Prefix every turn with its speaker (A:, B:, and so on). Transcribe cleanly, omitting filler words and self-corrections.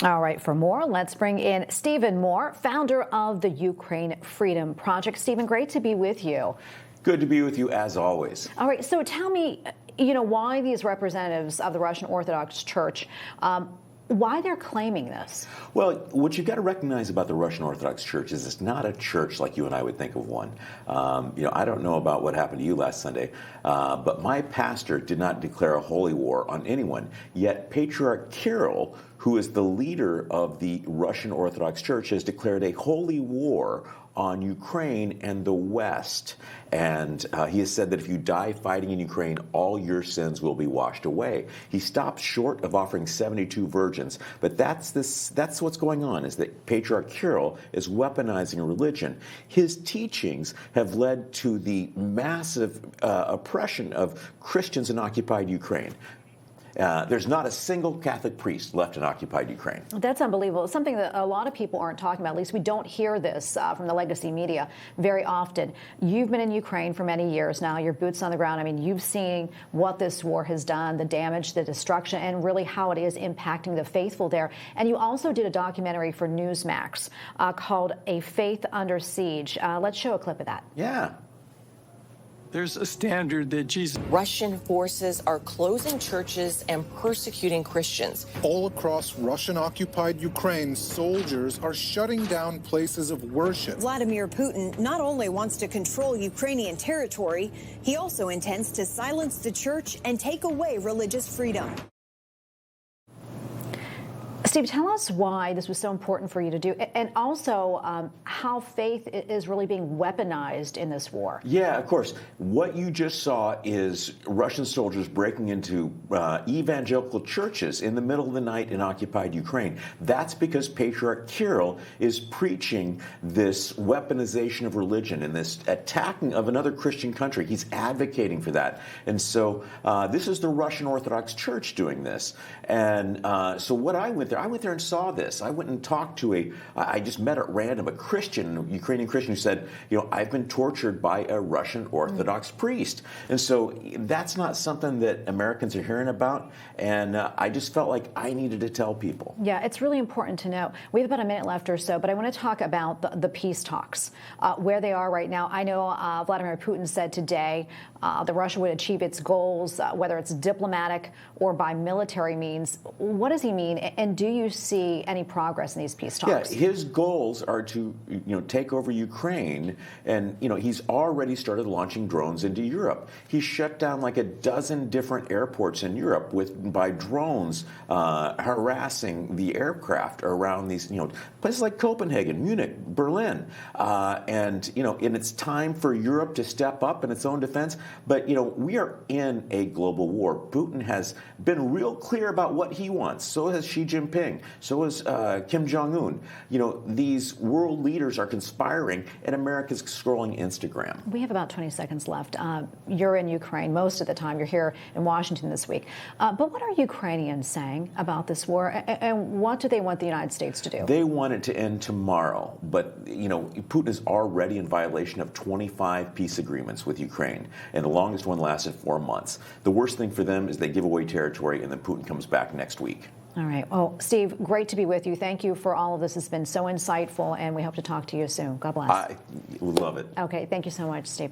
A: All right, for more, let's bring in Stephen Moore, founder of the Ukraine Freedom Project. Stephen, great to be with you.
B: Good to be with you, as always.
A: All right, so tell me, why these representatives of the Russian Orthodox Church, why they're claiming this?
B: Well, what you've got to recognize about the Russian Orthodox Church is it's not a church like you and I would think of one. I don't know about what happened to you last Sunday, but my pastor did not declare a holy war on anyone. Yet Patriarch Kirill, who is the leader of the Russian Orthodox Church, has declared a holy war on Ukraine and the West. And he has said that if you die fighting in Ukraine, all your sins will be washed away. He stopped short of offering 72 virgins. But that's what's going on, is that Patriarch Kirill is weaponizing religion. His teachings have led to the massive oppression of Christians in occupied Ukraine. There's not a single Catholic priest left in occupied Ukraine.
A: That's unbelievable. It's something that a lot of people aren't talking about. At least we don't hear this from the legacy media very often. You've been in Ukraine for many years now. Your boots on the ground. I mean, you've seen what this war has done, the damage, the destruction, and really how it is impacting the faithful there. And you also did a documentary for Newsmax called A Faith Under Siege. Let's show a clip of that.
B: Yeah.
C: There's a standard that Jesus...
D: Russian forces are closing churches and persecuting Christians.
E: All across Russian-occupied Ukraine, soldiers are shutting down places of worship.
F: Vladimir Putin not only wants to control Ukrainian territory, he also intends to silence the church and take away religious freedom.
A: Steve, tell us why this was so important for you to do, and also how faith is really being weaponized in this war.
B: Yeah, of course. What you just saw is Russian soldiers breaking into evangelical churches in the middle of the night in occupied Ukraine. That's because Patriarch Kirill is preaching this weaponization of religion and this attacking of another Christian country. He's advocating for that. And so this is the Russian Orthodox Church doing this. And so what I went there and saw this. I went and talked to I just met at random a Ukrainian Christian who said, I've been tortured by a Russian Orthodox priest. And so that's not something that Americans are hearing about. And I just felt like I needed to tell people.
A: Yeah, it's really important to know. We have about a minute left or so, but I want to talk about the peace talks, where they are right now. I know Vladimir Putin said today that Russia would achieve its goals, whether it's diplomatic or by military means. What does he mean? And do you see any progress in these peace talks?
B: Yeah, his goals are to take over Ukraine, and he's already started launching drones into Europe. He shut down like a dozen different airports in Europe by drones harassing the aircraft around these places like Copenhagen, Munich, Berlin, and it's time for Europe to step up in its own defense. But we are in a global war. Putin has been real clear about what he wants. So has Xi Jinping. So is Kim Jong-un. These world leaders are conspiring, and America's scrolling Instagram.
A: We have about 20 seconds left. You're in Ukraine most of the time. You're here in Washington this week. But what are Ukrainians saying about this war, and what do they want the United States to do?
B: They want it to end tomorrow. But, Putin is already in violation of 25 peace agreements with Ukraine, and the longest one lasted 4 months. The worst thing for them is they give away territory, and then Putin comes back next week.
A: All right. Well, Steve, great to be with you. Thank you for all of this. It's been so insightful, and we hope to talk to you soon. God bless.
B: I would love it.
A: Okay. Thank you so much, Steve.